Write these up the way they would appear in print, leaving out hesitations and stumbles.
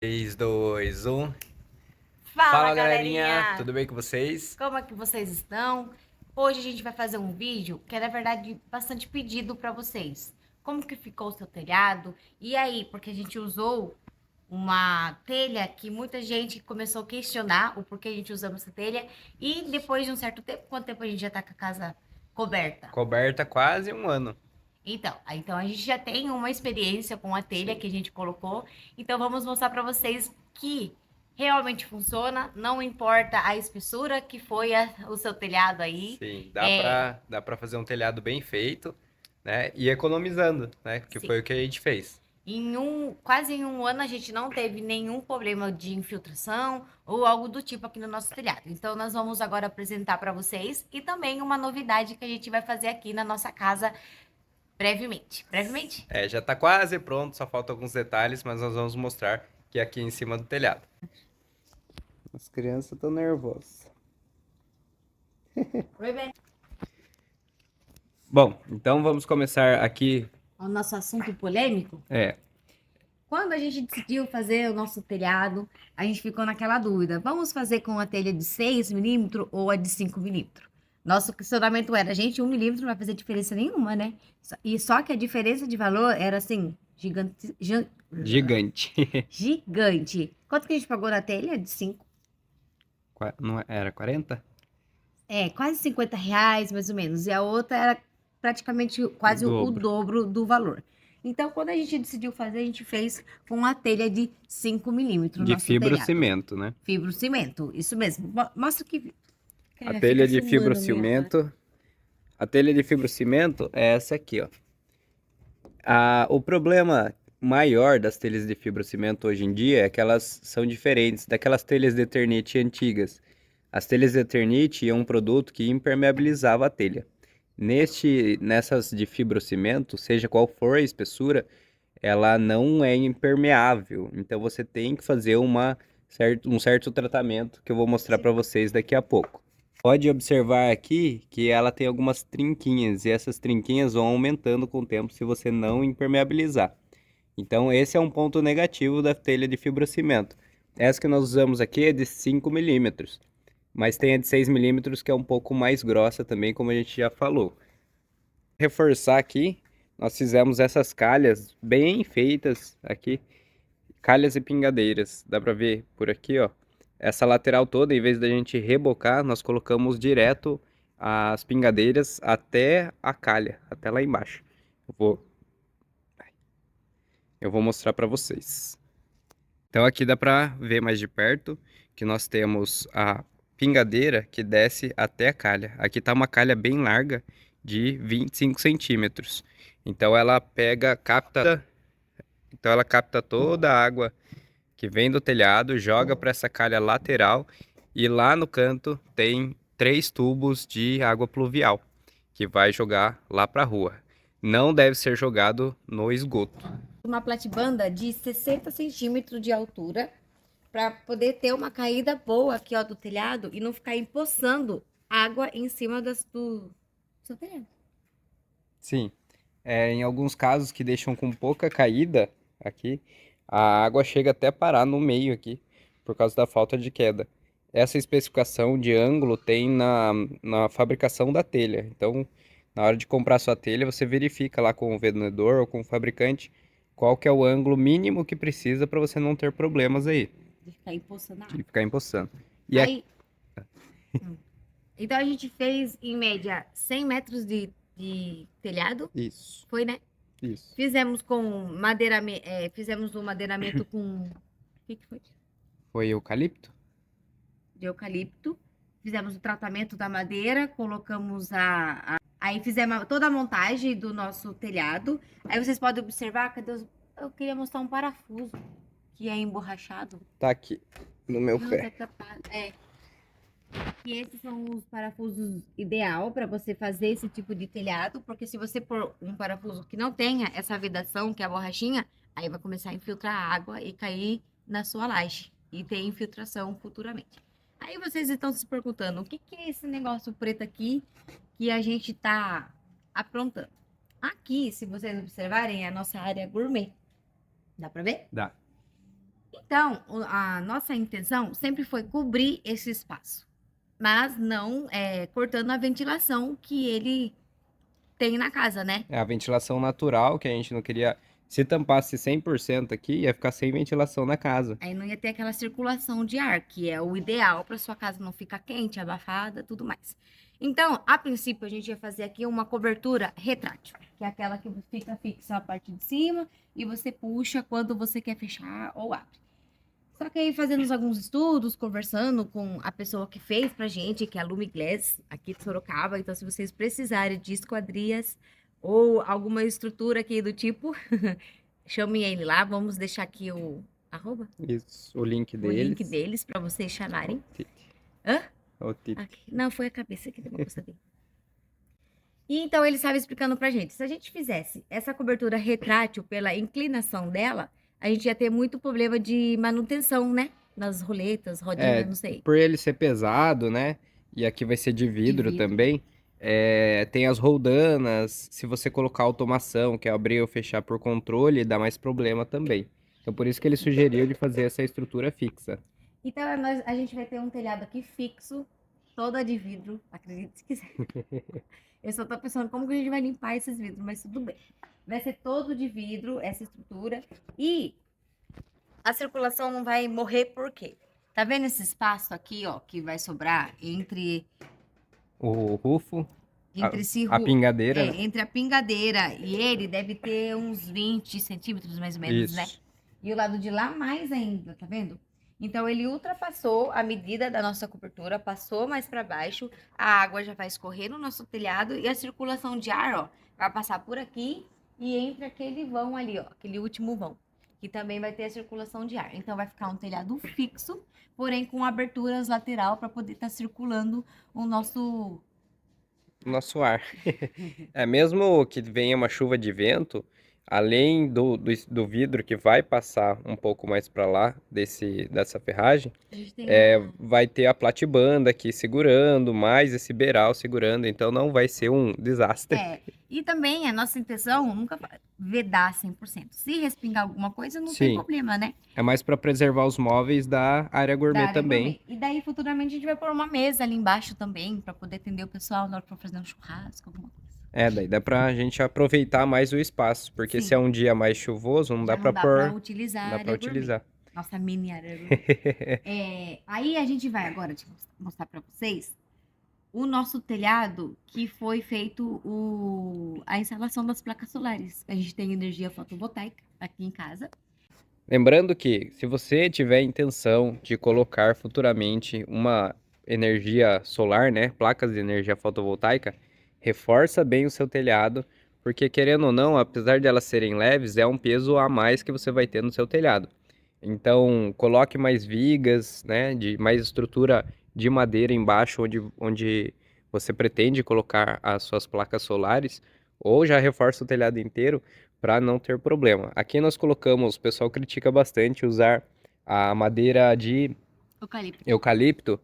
3, 2, 1. Fala, Fala galerinha, galerinha! tudo bem com vocês? Como é que vocês estão? Hoje a gente vai fazer um vídeo que é, na verdade, bastante pedido para vocês. Como que ficou o seu telhado? E aí, porque a gente usou uma telha que muita gente começou a questionar o porquê a gente usamos essa telha. E depois de um certo tempo, quanto tempo a gente já tá com a casa coberta? Coberta quase um ano. Então a gente já tem uma experiência com a telha Sim, que a gente colocou. Então vamos mostrar para vocês que realmente funciona, não importa a espessura que foi o seu telhado aí. sim, É, dá pra fazer um telhado bem feito, né? E economizando, né? Que sim. foi o que a gente fez. Quase em um ano a gente não teve nenhum problema de infiltração ou algo do tipo aqui no nosso telhado. Então nós vamos agora apresentar para vocês e também uma novidade que a gente vai fazer aqui na nossa casa brevemente. Brevemente? É, já tá quase pronto, só faltam alguns detalhes, mas nós vamos mostrar que é aqui em cima do telhado. As crianças estão nervosas. Oi, bem. Bom, então vamos começar aqui. O nosso assunto polêmico. É, Quando a gente decidiu fazer o nosso telhado, a gente ficou naquela dúvida: vamos fazer com a telha de 6 milímetros ou a de 5 milímetros? Nosso questionamento era: gente, 1 milímetro não vai fazer diferença nenhuma, né? E só que a diferença de valor era assim, gigante. gigante. Quanto que a gente pagou na telha? De 5? Não era 40? É, quase R$ 50, mais ou menos. E a outra era praticamente O quase o dobro. dobro do valor. Então, quando a gente decidiu fazer, a gente fez com a telha de 5 milímetros no De nosso telhado. fibrocimento, né? Fibrocimento, isso mesmo. Mostra que. A Cara, fica telha de filmando minha cara. fibrocimento. A telha de fibrocimento é essa aqui, ó. O problema maior das telhas de fibrocimento hoje em dia é que elas são diferentes daquelas telhas de Eternit antigas. As telhas de Eternit é um produto que impermeabilizava a telha. Nessas de fibrocimento, seja qual for a espessura, ela não é impermeável. Então você tem que fazer um certo tratamento que eu vou mostrar para vocês daqui a pouco. Pode observar aqui que ela tem algumas trinquinhas e essas trinquinhas vão aumentando com o tempo se você não impermeabilizar. Então esse é um ponto negativo da telha de fibrocimento. Essa que nós usamos aqui é de 5 milímetros, mas tem a de 6 milímetros que é um pouco mais grossa também, como a gente já falou. Reforçar aqui, nós fizemos essas calhas bem feitas aqui, calhas e pingadeiras. Dá pra ver por aqui, ó. Essa lateral toda, em vez da gente rebocar, nós colocamos direto as pingadeiras até a calha, até lá embaixo. Eu vou, eu vou mostrar pra vocês. Então aqui dá pra ver mais de perto que nós temos a pingadeira que desce até a calha. Aqui tá uma calha bem larga de 25 centímetros. Então ela capta toda a água que vem do telhado, joga para essa calha lateral e lá no canto tem 3 tubos de água pluvial que vai jogar lá para a rua. Não deve ser jogado no esgoto. Uma platibanda de 60 centímetros de altura para poder ter uma caída boa aqui, ó, do telhado e não ficar empoçando água em cima do seu telhado. Sim, em alguns casos que deixam com pouca caída aqui, a água chega até parar no meio aqui por causa da falta de queda. Essa especificação de ângulo tem na fabricação da telha. Então, na hora de comprar sua telha, você verifica lá com o vendedor ou com o fabricante qual que é o ângulo mínimo que precisa para você não ter problemas aí, De ficar empoçando a de água. ficar empoçando. E aqui, Aí, hum. Então a gente fez em média 100 metros de telhado, isso, foi, né? isso. Fizemos com fizemos o madeiramento com o que foi? Foi eucalipto? De eucalipto. Fizemos o tratamento da madeira, colocamos aí fizemos toda a montagem do nosso telhado. Aí vocês podem observar, cadê eu queria mostrar um parafuso que é emborrachado. Tá aqui no meu Não, tá pé. tapado. É. E esses são os parafusos ideal para você fazer esse tipo de telhado, porque se você pôr um parafuso que não tenha essa vedação, que é a borrachinha, aí vai começar a infiltrar água e cair na sua laje e ter infiltração futuramente. Aí vocês estão se perguntando, o que que é esse negócio preto aqui que a gente tá aprontando? Aqui, se vocês observarem, é a nossa área gourmet. Dá para ver? Dá. Então, a nossa intenção sempre foi cobrir esse espaço, mas não cortando a ventilação que ele tem na casa, né? É a ventilação natural que a gente não queria. Se tampasse 100% aqui, ia ficar sem ventilação na casa. Aí não ia ter aquela circulação de ar, que é o ideal para sua casa não ficar quente, abafada, tudo mais. Então, a princípio, a gente ia fazer aqui uma cobertura retrátil, que é aquela que fica fixa a parte de cima e você puxa quando você quer fechar ou abre. Só que aí, fazendo alguns estudos, conversando com a pessoa que fez pra gente, que é a Lumiglass, aqui de Sorocaba. Então, se vocês precisarem de esquadrias ou alguma estrutura aqui do tipo, chamem ele lá. Vamos deixar aqui o arroba, Isso, o link o link deles. deles para vocês Ó, chamarem. Tite. Hã? Ó, Tite. Aqui. Não, foi a cabeça que deu uma coisa dele. E então ele estava explicando pra gente, se a gente fizesse essa cobertura retrátil pela inclinação dela, a gente ia ter muito problema de manutenção, né? Nas roletas, rodinha, É, não sei. por ele ser pesado, né? E aqui vai ser de De vidro vidro. também. Tem as roldanas. Se você colocar automação, que é abrir ou fechar por controle, dá mais problema também. Então por isso que ele sugeriu de fazer essa estrutura fixa. Então a gente vai ter um telhado aqui fixo, toda de vidro, acredite se quiser. Eu só tô pensando como que a gente vai limpar esses vidros, mas tudo bem. Vai ser todo de vidro, essa estrutura. E a circulação não vai morrer por quê? Tá vendo esse espaço aqui, ó, que vai sobrar O rufo, a, entre esse a pingadeira, né? entre a pingadeira e ele deve ter uns 20 centímetros mais ou menos, né? Isso. E o lado de lá mais ainda, tá vendo? Então ele ultrapassou a medida da nossa cobertura, passou mais para baixo, a água já vai escorrer no nosso telhado e a circulação de ar, ó, vai passar por aqui e entre aquele vão ali, ó, aquele último vão, que também vai ter a circulação de ar. Então vai ficar um telhado fixo, porém com aberturas lateral para poder estar circulando o nosso Nosso ar. Mesmo que venha uma chuva de vento, além do vidro que vai passar um pouco mais para lá dessa ferragem, a gente tem a vai ter a platibanda aqui segurando, mais esse beiral segurando, então não vai ser um desastre. E também a nossa intenção nunca vedar 100%. Se respingar alguma coisa, não tem Sim, problema, né? é mais para preservar os móveis da área Da gourmet área também. gourmet. E daí, futuramente, a gente vai pôr uma mesa ali embaixo também, para poder atender o pessoal na hora que for fazer um churrasco, alguma coisa. Daí dá pra gente aproveitar mais o espaço, porque se é Sim, um dia mais chuvoso, não já dá pra não dá para pôr, utilizar não a dá pra área gourmet. utilizar. Nossa mini área gourmet. Aí a gente vai agora mostrar para vocês o nosso telhado que foi feito a instalação das placas solares. A gente tem energia fotovoltaica aqui em casa. Lembrando que, se você tiver intenção de colocar futuramente uma energia solar, né, placas de energia fotovoltaica, reforça bem o seu telhado, porque querendo ou não, apesar de elas serem leves, é um peso a mais que você vai ter no seu telhado. Então, coloque mais vigas, né, de mais estrutura de madeira embaixo, onde você pretende colocar as suas placas solares, ou já reforça o telhado inteiro para não ter problema. Aqui nós colocamos, o pessoal critica bastante usar a madeira de Eucalipto. eucalipto,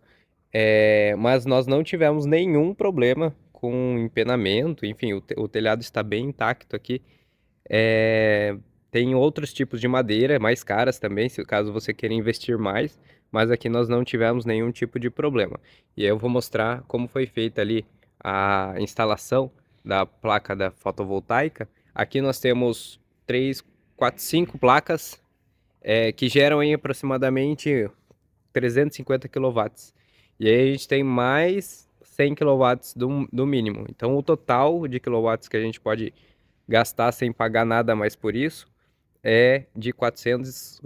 mas nós não tivemos nenhum problema com empenamento, enfim, o telhado está bem intacto aqui. É, Tem outros tipos de madeira, mais caras também, se caso você queira investir mais, mas aqui nós não tivemos nenhum tipo de problema. E aí eu vou mostrar como foi feita ali a instalação da placa da fotovoltaica. Aqui nós temos 3, 4, 5 placas que geram em aproximadamente 350 quilowatts. E aí a gente tem mais 100 quilowatts do mínimo. Então o total de quilowatts que a gente pode gastar sem pagar nada mais por isso é de 400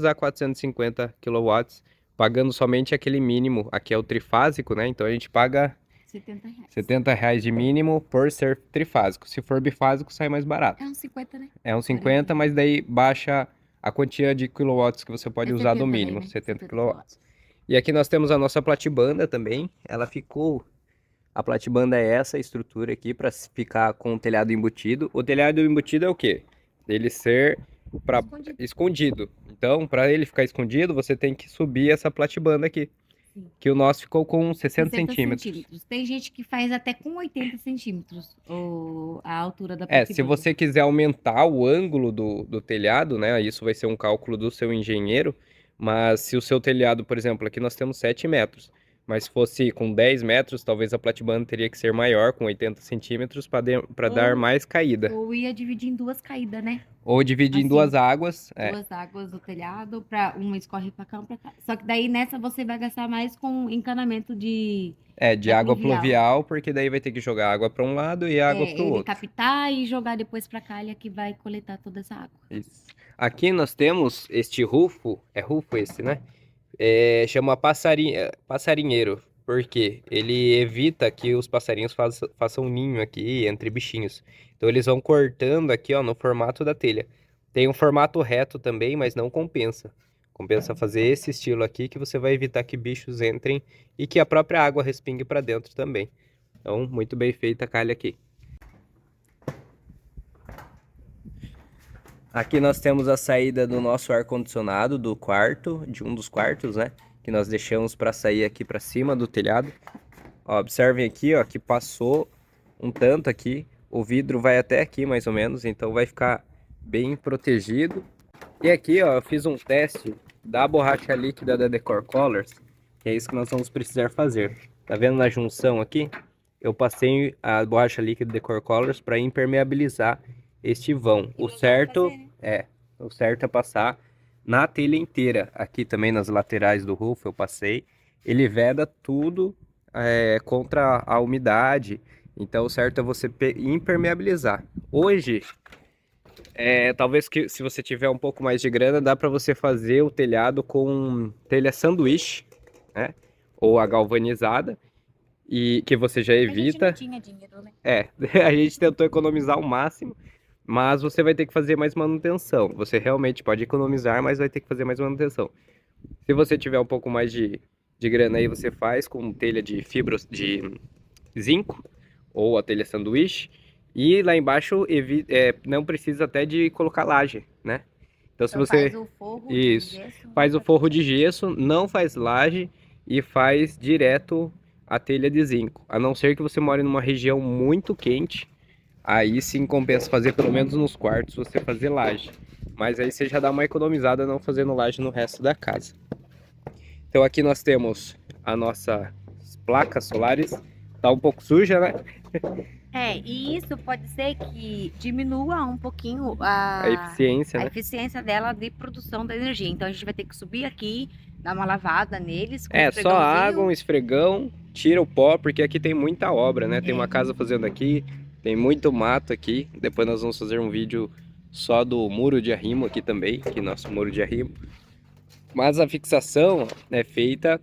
a 450 quilowatts, pagando somente aquele mínimo. Aqui é o trifásico, né? Então a gente paga R$ 70. R$ 70 de mínimo por ser trifásico. Se for bifásico, sai mais barato. É uns 50, né? É uns 50, mas daí baixa a quantia de quilowatts que você pode usar do 70 daí, mínimo, né? 70 70 quilowatts. E aqui nós temos a nossa platibanda também. A platibanda é essa estrutura aqui para ficar com o telhado embutido. O telhado embutido é o quê? Ele ser Escondido. escondido. Então, para ele ficar escondido, você tem que subir essa platibanda aqui. Sim. que o nosso ficou com 60 60 centímetros. centímetros. Tem gente que faz até com 80 centímetros a altura da É, se platibanda. você quiser aumentar o ângulo do telhado, né? Isso vai ser um cálculo do seu engenheiro. Mas se o seu telhado, por exemplo, aqui nós temos 7 metros. Mas se fosse com 10 metros, talvez a platibanda teria que ser maior, com 80 centímetros, para dar Ou, mais caída. ou ia dividir em duas caídas, né? Ou dividir em duas Assim, águas. duas águas do telhado, para uma escorre para cá, uma para cá. Só que daí nessa você vai gastar mais com encanamento De da água pluvial. pluvial, porque daí vai ter que jogar água para um lado e água para o Ele outro. captar e jogar depois para a calha que vai coletar toda essa água. Isso. Aqui nós temos este rufo, é rufo esse, né? Chama passarinheiro, porque ele evita que os passarinhos façam ninho aqui entre bichinhos. Então eles vão cortando aqui, ó, no formato da telha. Tem um formato reto também, mas não compensa. Compensa fazer esse estilo aqui que você vai evitar que bichos entrem e que a própria água respingue para dentro também. Então, muito bem feita a calha aqui. Aqui nós temos a saída do nosso ar-condicionado do quarto, de um dos quartos, né? Que nós deixamos para sair aqui para cima do telhado. Ó, observem aqui, ó, que passou um tanto aqui. O vidro vai até aqui mais ou menos, então vai ficar bem protegido. E aqui, ó, eu fiz um teste da borracha líquida da Decor Colors, que é isso que nós vamos precisar fazer. Tá vendo na junção aqui? Eu passei a borracha líquida Decor Colors para impermeabilizar este vão. O certo é passar na telha inteira. Aqui também nas laterais do roof eu passei. Ele veda tudo contra a umidade. Então o certo é você impermeabilizar. Hoje, talvez que se você tiver um pouco mais de grana, dá para você fazer o telhado com telha sanduíche, né? Ou a galvanizada. E que você já A gente não evita. tinha dinheiro, né? A gente tentou economizar o máximo, mas você vai ter que fazer mais manutenção. Você realmente pode economizar, mas vai ter que fazer mais manutenção. Se você tiver um pouco mais de grana aí, você faz com telha de fibras de zinco ou a telha sanduíche. E lá embaixo não precisa até de colocar laje, né? Então se Então faz você o forro de isso gesso. faz o forro de gesso, não faz laje e faz direto a telha de zinco. A não ser que você more numa região muito quente, aí sim compensa fazer pelo menos nos quartos você fazer laje. Mas aí você já dá uma economizada não fazendo laje no resto da casa. Então aqui nós temos a nossa placas solares. Tá um pouco suja, né? E isso pode ser que diminua um pouquinho A eficiência, a né? eficiência dela de produção da energia. Então a gente vai ter que subir aqui, dar uma lavada neles com Só água, um esfregãozinho. esfregão, tira o pó, porque aqui tem muita obra, né? Tem uma casa fazendo aqui, tem muito mato aqui. Depois nós vamos fazer um vídeo só do muro de arrimo aqui também, que é nosso muro de arrimo. Mas a fixação é feita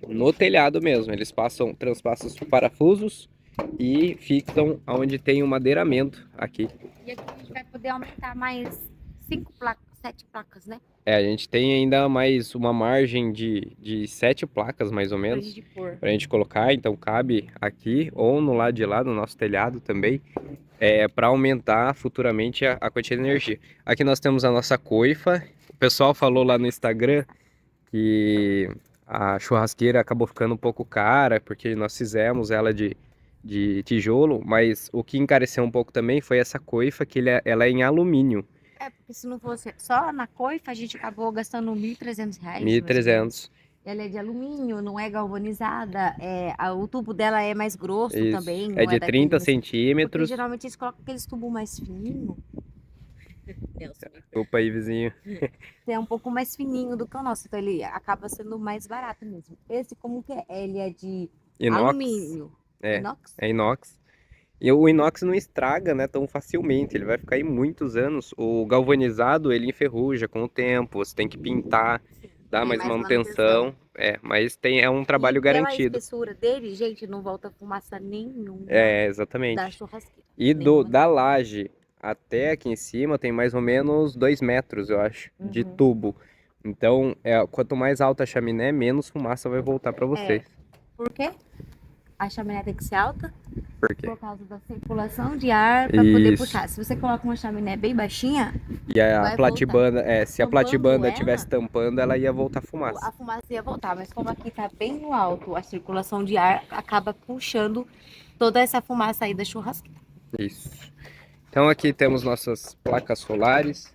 no telhado mesmo. Eles transpassam os parafusos e fixam onde tem o madeiramento aqui. E aqui a gente vai poder aumentar mais 5 placas, 7 placas, né? A gente tem ainda mais uma margem de 7 placas, mais ou Pra menos, gente pôr. pra gente colocar. Então cabe aqui ou no lado de lá, no nosso telhado também, para aumentar futuramente a quantidade de energia. Aqui nós temos a nossa coifa. O pessoal falou lá no Instagram que a churrasqueira acabou ficando um pouco cara, porque nós fizemos ela de tijolo, mas o que encareceu um pouco também foi essa coifa, que ela é em alumínio. Porque se não fosse só na coifa, a gente acabou gastando R$ 1.300, mais ou menos. 1.300. Ela é de alumínio, não é galvanizada. O tubo dela é mais grosso Isso. também, É não é de daquele 30 Porque centímetros. geralmente eles colocam aqueles tubos mais fininhos. Opa aí, vizinho. É um pouco mais fininho do que o nosso, então ele acaba sendo mais barato mesmo. Esse como que é? Ele é de Inox. alumínio. É, Inox? é inox. E o inox não estraga, né, tão facilmente. Ele vai ficar aí muitos anos. O galvanizado, ele enferruja com o tempo. Você tem que pintar, dar Tem mais mais manutenção. Mas é um E trabalho pela garantido. espessura dele, gente, não volta fumaça nenhuma da Exatamente. churrasqueira. E Nenhuma. da laje até aqui em cima tem mais ou menos 2 metros, eu acho, de tubo. Então, quanto mais alta a chaminé, menos fumaça vai voltar para vocês. Por quê? a chaminé tem que ser alta Por quê? por causa da circulação de ar para poder Isso. puxar. Se você coloca uma chaminé bem baixinha, E a vai voltar. platibanda, se a Tampando platibanda ela, estivesse tampando, ela ia voltar a fumaça. fumaça ia voltar, mas como aqui tá bem no alto, a circulação de ar acaba puxando toda essa fumaça aí da churrasqueira. Isso. Então aqui temos nossas placas solares.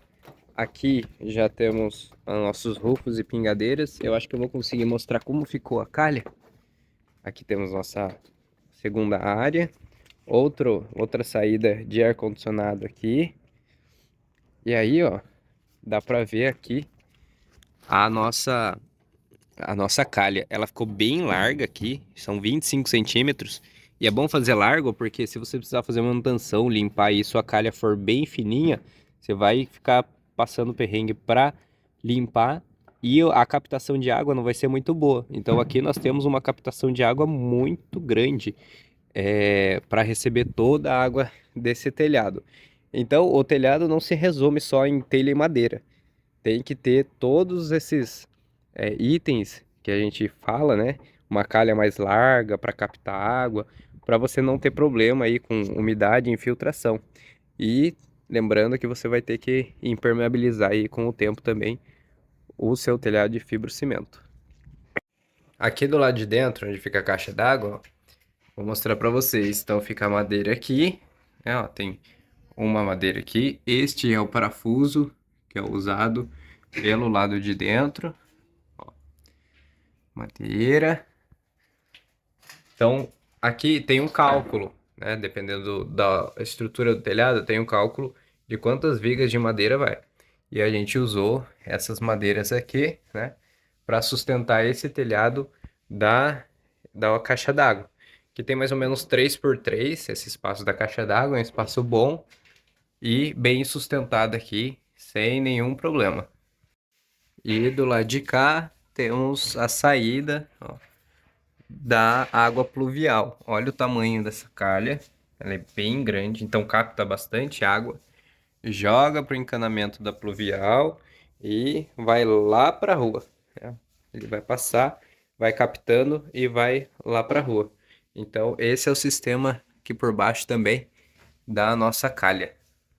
Aqui já temos os nossos rufos e pingadeiras. Eu acho que eu vou conseguir mostrar como ficou a calha. Aqui temos nossa segunda área. Outra saída de ar-condicionado aqui. E aí, ó, dá pra ver aqui a nossa calha. Ela ficou bem larga aqui, são 25 centímetros. E é bom fazer largo porque se você precisar fazer manutenção, limpar e sua calha for bem fininha, você vai ficar passando perrengue para limpar e a captação de água não vai ser muito boa. Então aqui nós temos uma captação de água muito grande para receber toda a água desse telhado. Então o telhado não se resume só em telha e madeira. Tem que ter todos esses itens que a gente fala, né? Uma calha mais larga para captar água, para você não ter problema aí com umidade e infiltração. E lembrando que você vai ter que impermeabilizar aí com o tempo também o seu telhado de fibrocimento. Aqui do lado de dentro, onde fica a caixa d'água, ó, vou mostrar para vocês. Então fica a madeira aqui, né? Ó, tem uma madeira aqui. Este é o parafuso que é usado pelo lado de dentro. Madeira. Então, aqui tem um cálculo, né? Dependendo da estrutura do telhado, tem um cálculo de quantas vigas de madeira vai. E a gente usou essas madeiras aqui, né? Para sustentar esse telhado da caixa d'água. Que tem mais ou menos 3 por 3 esse espaço da caixa d'água, é um espaço bom e bem sustentado aqui, sem nenhum problema. E do lado de cá temos a saída, ó, da água pluvial. Olha o tamanho dessa calha, ela é bem grande, então capta bastante água. Joga para o encanamento da pluvial e vai lá para a rua, né? Ele vai passar, vai captando e vai lá para a rua. Então esse é o sistema aqui por baixo também da nossa calha.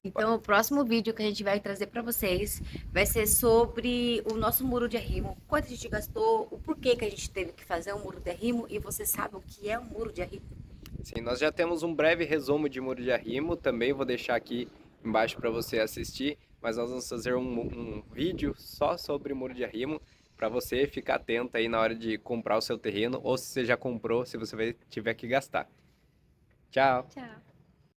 Então, o próximo vídeo que a gente vai trazer para vocês vai ser sobre o nosso muro de arrimo, quanto a gente gastou, o porquê que a gente teve que fazer um muro de arrimo e você sabe o que é um muro de arrimo. Sim, nós já temos um breve resumo de muro de arrimo, também vou deixar aqui embaixo para você assistir, mas nós vamos fazer um vídeo só sobre muro de arrimo para você ficar atento aí na hora de comprar o seu terreno ou se você já comprou, se você tiver que gastar. Tchau! Tchau!